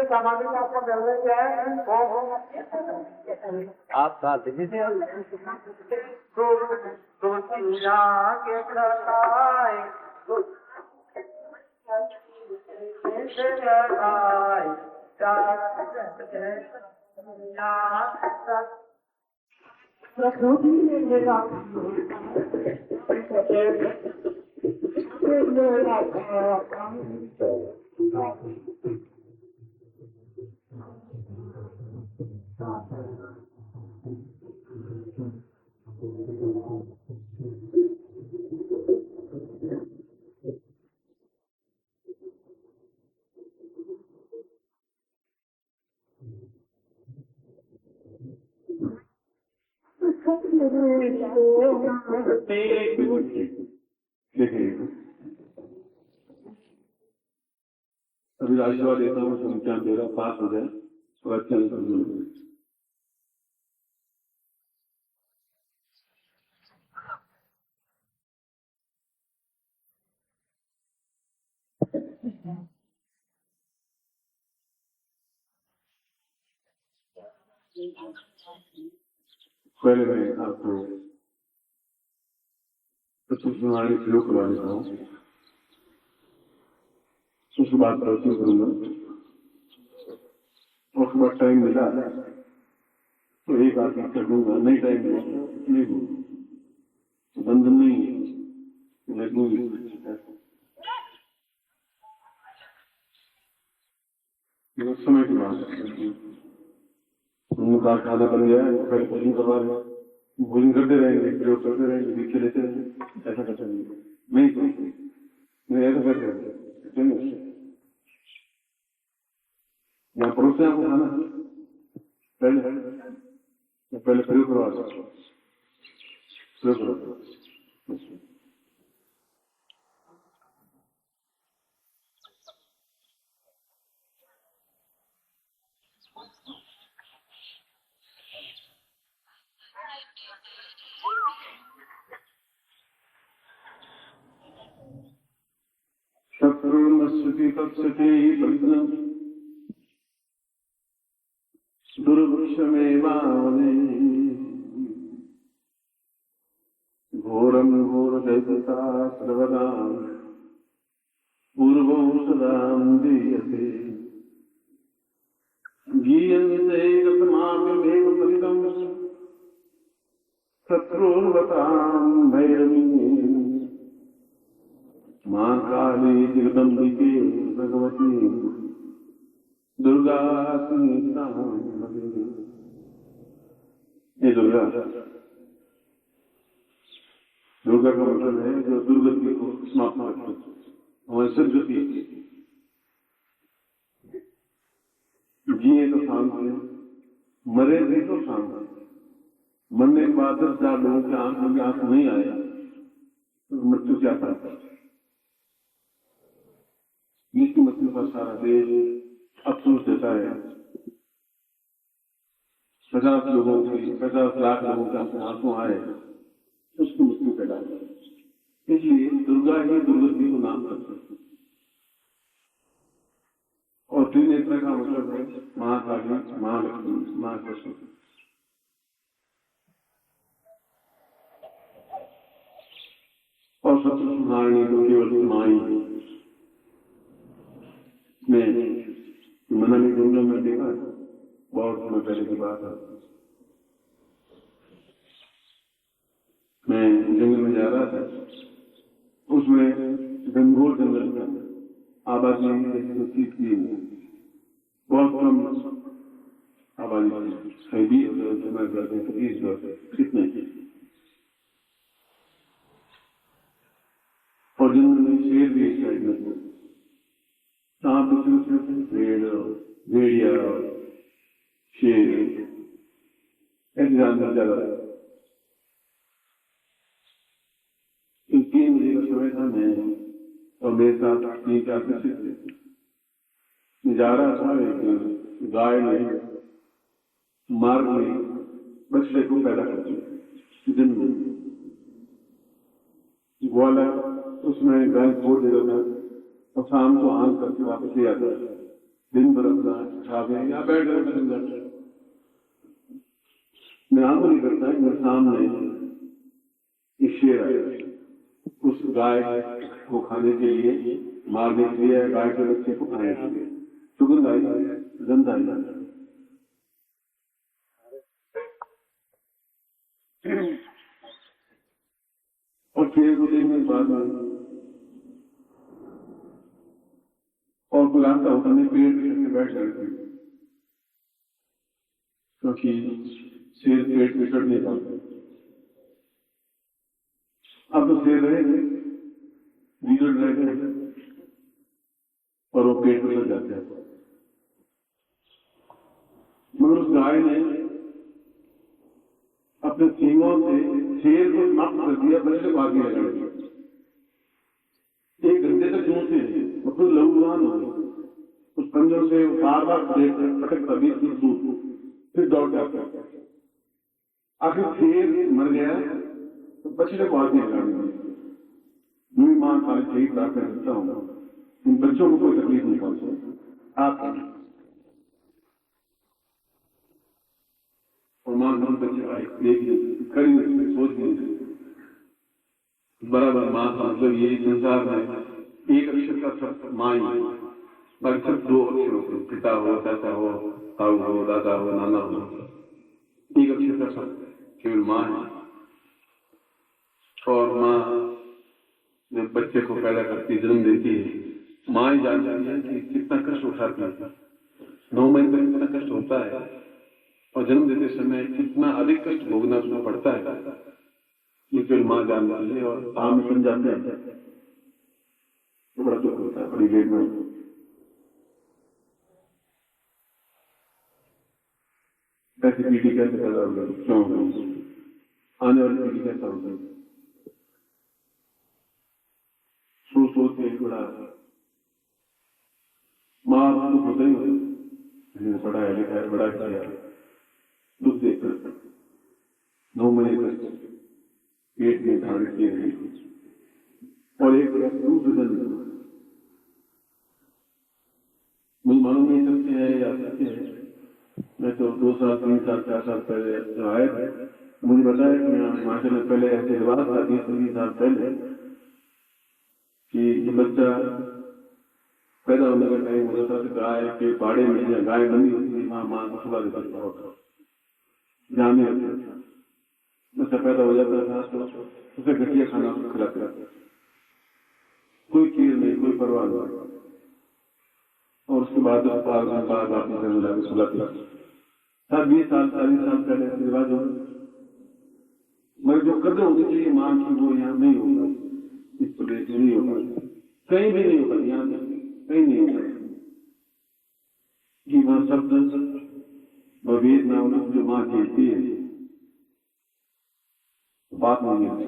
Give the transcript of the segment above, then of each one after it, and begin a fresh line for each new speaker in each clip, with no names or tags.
सामाजिक आपका व्यवहार क्या है?
आप साथ दीजिए
देखिए अभी आशीर्वाद देता हूँ, संख्या मेरा पास हो जाए तो अच्छा नहीं। पहले मैं आपको प्रणाली प्रयोग करवा देता हूँ, उसके बाद प्रश्न करूंगा। उसके बाद टाइम मिला तो एक आदमी कर दूंगा, नहीं टाइम मिला नहीं होगा, बंधन नहीं है, लगूंगी समय की बात है। उनका खाना बन गया है, पहले भोजन करवा रहे, भोजन करते रहेंगे, प्रयोग करते रहेंगे, दीक्षे लेते रहेंगे, ऐसा करते रहेंगे। नहीं ऐसा करते रहेंगे, यहाँ पड़ोस आपको खाना पहले प्रयोग करवा प्रयोग करो। शत्रुर्मस्ति कक्षते दुर्वृक्षमेवावने घोरं घोरदैवता सर्वदा पूर्वं सदां दीयते गीयन्ते गतमाप्यमेव परितं शत्रुर्वतां भैरवी मां काली जगदम्बिके भगवती दुर्गा। ये दुर्गा का मतलब है जो दुर्गति को समाप्त करती है, हमारी सदगति जिए तो शांत है, मरे भी तो शांत है। मरने के बाद 10,000 लोगों के आंखों में आंसू नहीं आया तो मृत्यु क्या करता है? इसकी मृत्यु का सारा देश अफसोस देता है। 50 लाख लोगों का आंसू आए उसकी मृत्यु पैदा है। इसलिए दुर्गा ही दुर्गति को नाम करते हैं। और त्रिनेत्र का मतलब है महाकाली, महालक्ष्मी, महाकृष्ण। और शत्रु संहारिणी तो केवल माई में मना नहीं दूंगा। मैं देखा बहुत समय पहले की बात है, मैं जंगल में जा रहा था, उसमें घनघोर जंगल में आबादी बहुत कम आबादी थी, 20 कितने और जंगल में शेर भी इस साइड में, सांप पेड़, भेड़िया, शेर ऐसे जानवर ज्यादा। 3 बजे का समय था, मैं और मेरे साथ 3-4 बच्चे थे। जा रहा था, एक गाय ने मार्ग में बच्चे को पैदा कर दिया, दिन में ग्वाला उसमें गाय छोड़ देता था और शाम को आन करके वापस ले आता है। दिन भर अपना छावे या बैठ कर मैं आंख नहीं करता है, मेरे सामने एक शेर आया, उस गाय को खाने के लिए, मारने के लिए, गाय के बच्चे को खाने के लिए सुगंध आई, गंध आई। और शेर को देखने के बाद और कोई रास्ता होता नहीं, पेड़ पे बैठ जाते, क्योंकि शेर पेड़ पे चढ़ नहीं पाते। अब तो शेर रहे बिगड़ रह गए और वो पेड़ पे चढ़ जाते हैं। मगर उस गाय ने अपने सींगों से शेर को समाप्त कर दिया, बच्चे को आगे लगा दिया। 1 घंटे तक चूंटे और फिर लहूलुहान हो गए। उस पंजों से बार बार पटकता, बीच दूर, फिर दौड़ जाता। आखिर शेर मर गया तो बच्चे को आगे लगा दिया। मैं मां सारी सही प्रार्थना करता हूँ, इन बच्चों को कोई तकलीफ नहीं पहुंचे। आप और मां दोनों बच्चे आए, देख खड़ी नहीं, सोच नहीं, बराबर मां का मतलब ये संसार में एक अक्षर का शब्द मां ही, बाकी सिर्फ 2 अक्षर होते हैं, पिता हो, चाचा हो, ताऊ हो, दादा हो, नाना हो, एक अक्षर का शब्द केवल मां है। और मां जब बच्चे को पैदा करती, जन्म देती है, मां ही जानती है कि कितना कष्ट उठाती है, 9 महीने तक कितना कष्ट होता है, और जन्म देते समय कितना अधिक कष्ट भोगना उसको पड़ता है, ये केवल मां जानती है। और आम बन जाते हैं तो बड़ा दुख होता है, बड़ी लेट में। ऐसी पीढ़ी कैसे पैदा होगी, क्यों होगी, आने वाली पीढ़ी कैसा होगी, सोच के बड़ा मां तो होता ही होता, पढ़ा है, लिखा है, बड़ा किया, दुख देखकर 9 महीने तक पेट में धारण किए हैं और एक दूसरे दिन मुझे मालूम नहीं सत्य है या सत्य है। मैं तो 2 साल 3 साल 4 साल पहले आए थे, मुझे बताया कि हिमाचल में पहले ऐसे रिवाज था 20-30 साल पहले कि बच्चा पैदा होने का टाइम होता था तो गाय के बाड़े में या गाय बंदी होती थी, मां को सुला देता था, ध्यान नहीं रखता था। बच्चा पैदा हो जाता था तो उसे घटिया खाना खिलाते रहते, कोई चीज नहीं, कोई परवाह नहीं, और उसके बाद आपने सुलाते था। 20 साल 40 साल पहले रिवाज हो, मगर जो कदर होनी चाहिए मां की वो यहाँ नहीं होगा, इस प्रदेश में नहीं होगा, कहीं भी नहीं होगा, यहाँ कहीं नहीं होगा कि वह शब्द वेद ना हो जो मां कहती है, बात नहीं है,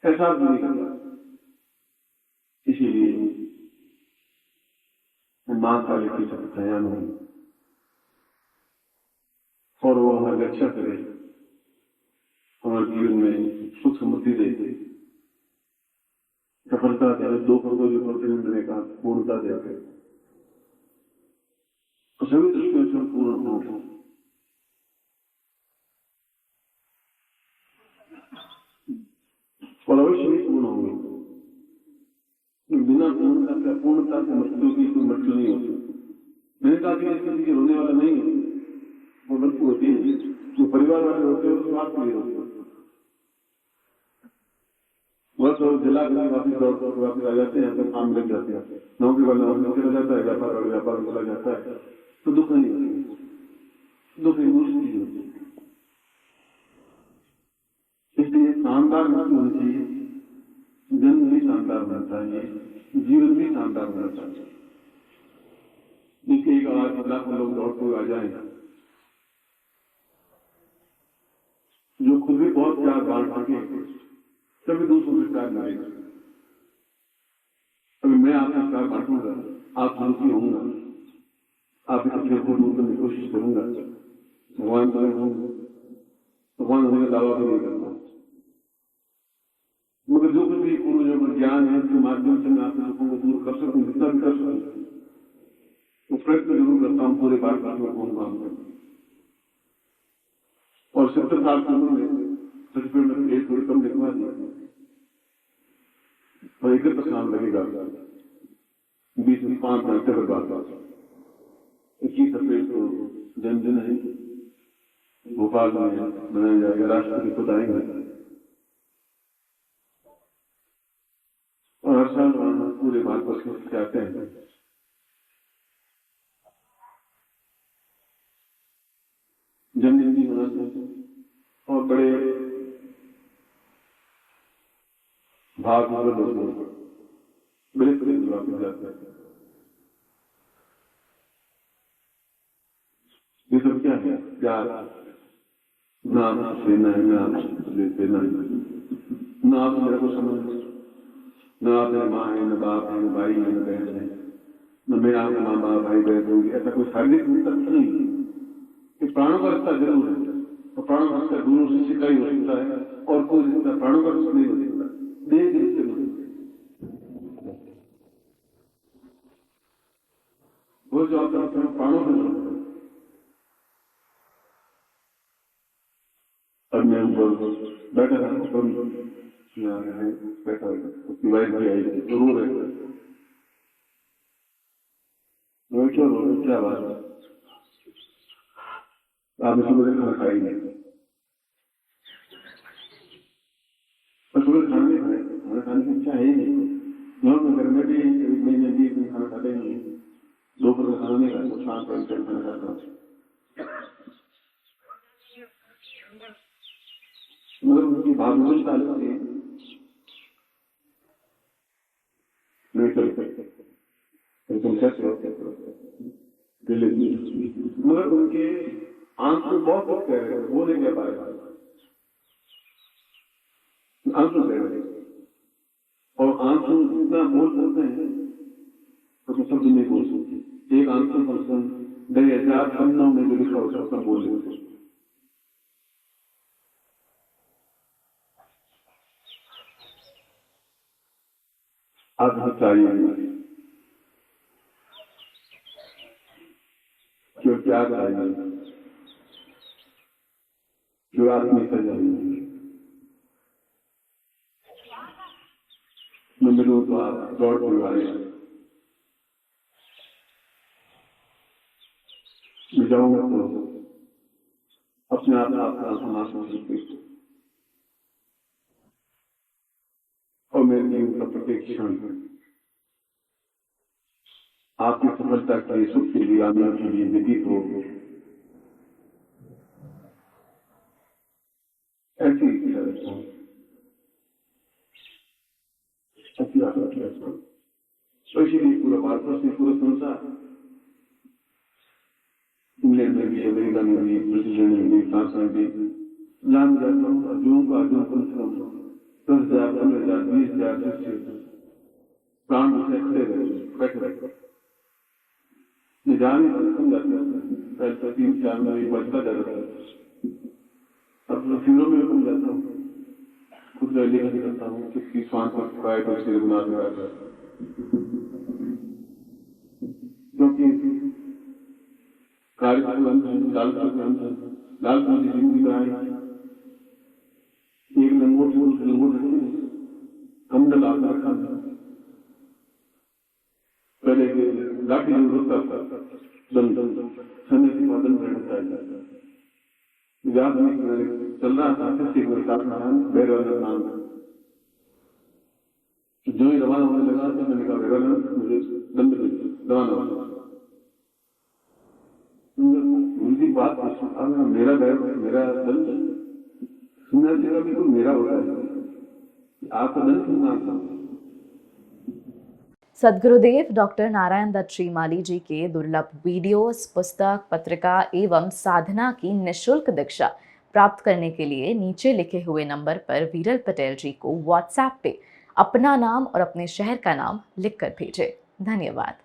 ऐसा नहीं करता। इसीलिए मां का लिखी सब दयान हो और वो हमारी रक्षा करे, हमारे जीवन में सुख समृद्धि दे, सफलता दे, 2 करोड़ जो प्रतिनिधि का पूर्णता दे, तो सभी दृष्टियों से पूर्ण हो। और अवश्य ही पूर्ण होंगे, बिना पूर्णता से मृत्यु की कोई मृत्यु नहीं होती। मैंने कहा कि किसी के रोने वाला नहीं है, वो मृत्यु होती है, जो परिवार वाले होते हैं तो स्वास्थ्य नहीं होते, बस वो जिला के वापिस दौड़ वापिस आ जाते हैं, काम लग जाते हैं, नौकरी वाला नौकरी चला जाता है, व्यापार वाला व्यापार में चला जाता है, तो दुख नहीं होती, दुख इमोशनली होती है। इसलिए शानदार मृत्यु होनी चाहिए, जन्म भी शानदार होना चाहिए, जीवन भी शानदार होना चाहिए। जिसके एक आवाज लाखों लोग दौड़ को आ जाएंगे, जो खुद भी बहुत प्यार बांट सके, तभी दूसरों से प्यार मिलेगा। अभी मैं आपका प्यार बांटूंगा, आप दुखी होंगे, आप अपने को दूर करने की कोशिश करूंगा, भगवान होने का दावा भी नहीं करता, मगर जो कुछ भी पूर्व जो ज्ञान है उसके माध्यम से मैं आपके दुखों को दूर कर सकूं, जितना भी कर सकूं वो प्रयत्न जरूर करता हूँ पूरे भारत में कौन काम करता और 70 साल की उम्र में सर्टिफिकेट में एक थोड़ी कम लिखवा दिया और 1 साल लगेगा 20 से 5 घंटे पर बात 21 अप्रैल को जन्मदिन है भोपाल में मनाया जाएगा, राष्ट्रपति खुद आएंगे और हर साल वहां पूरे भारतवर्ष के आते हैं। जन्मदिन भी मनाते हैं और बड़े भाग लोग बड़े बड़े वापस जाते हैं। ये सब क्या है? प्यार ना देना है, ना देना है, ना आप मेरे को समझ, न आप मेरे माँ है, न बाप है, न भाई है, न बहन है, न मेरा माँ बाप भाई बहन होगी, ऐसा कोई शारीरिक रिश्ता नहीं है। ये प्राणों का रिश्ता जरूर है और प्राणों का रिश्ता गुरु शिष्य का ही हो सकता है और कोई रिश्ता प्राणों का रिश्ता नहीं हो सकता, देह के रिश्ते नहीं हो सकते। वो जो आप प्राणों में जोड़ते हैं। अब मैं बैठा था बैठा उसकी वाइफ भी आई तो रो रहे क्यों रो रहे, क्या बात है? आपने सुबह खाना खाई नहीं और सुबह खाना नहीं खाए, खाना खाने की इच्छा है ही नहीं। घर में भी एक महीने 20 दिन खाना खाते नहीं, दोपहर का खाना नहीं खाते, शाम को खाना खाता हूँ। मगर उनकी भावना ताल्लुक है नहीं कर सकते, तुम कैसे हो मगर उनके आंसू बहुत कुछ कह रहे, वो नहीं कह पाएगा, आंसू कह रहे और आंसू इतना बोल सकते हैं तो शब्द नहीं बोल सकते। एक आंसू पर्सन 2000 पन्नों में जो लिखा होता है उसका बोल सकते। चाहिए क्यों त्याग आएगी, क्यों आत्मीयता जाएगी, मैं मिलूँ तो आप दौड़ के आए, मैं जाऊंगा तो अपने आप आपका समाज में और मेरे जीवन का प्रत्येक क्षण आपकी सफलता के सुख के लिए आनंद के लिए व्यतीत हो, ऐसी तो इसीलिए पूरा भारत से पूरा संसार, इंग्लैंड में भी, अमेरिका में भी, ब्रिटेन में भी, फ्रांस में भी जान जाता हूँ अर्जुन को अर्जुन कम से कम 10,000, 15,000, 20,000 प्राण से खड़े रहे बैठे रहे निजान जाते हैं। पहले तो 3-4 में बचता जाता है, अब फिरों में कम जाता हूँ, खुद रैली का करता हूँ, किसकी स्वान पर खुआए तो उसके गुनाह में आता है, क्योंकि कार्य का अंत है, लालच का अंत है, लालच की जिंदगी का है। एक लंगोट लंगोट कमंडल आकर रखा था, पहले लाठी होता था दल समय के बाद रहता है याद नहीं चल रहा था, भैरव नाम जो ही रवाना होने लगा तो मैंने कहा भैरव मुझे दंड रवाना होगा। उनकी बात मेरा भैरव मेरा दंड सुनना चाहिए, बिल्कुल मेरा होता है, आपका दंड सुनना था।
सद्गुरुदेव डॉक्टर नारायण दत्त श्रीमाली जी के दुर्लभ वीडियोस, पुस्तक, पत्रिका एवं साधना की निःशुल्क दीक्षा प्राप्त करने के लिए नीचे लिखे हुए नंबर पर वीरल पटेल जी को व्हाट्सएप पे अपना नाम और अपने शहर का नाम लिखकर भेजें। धन्यवाद।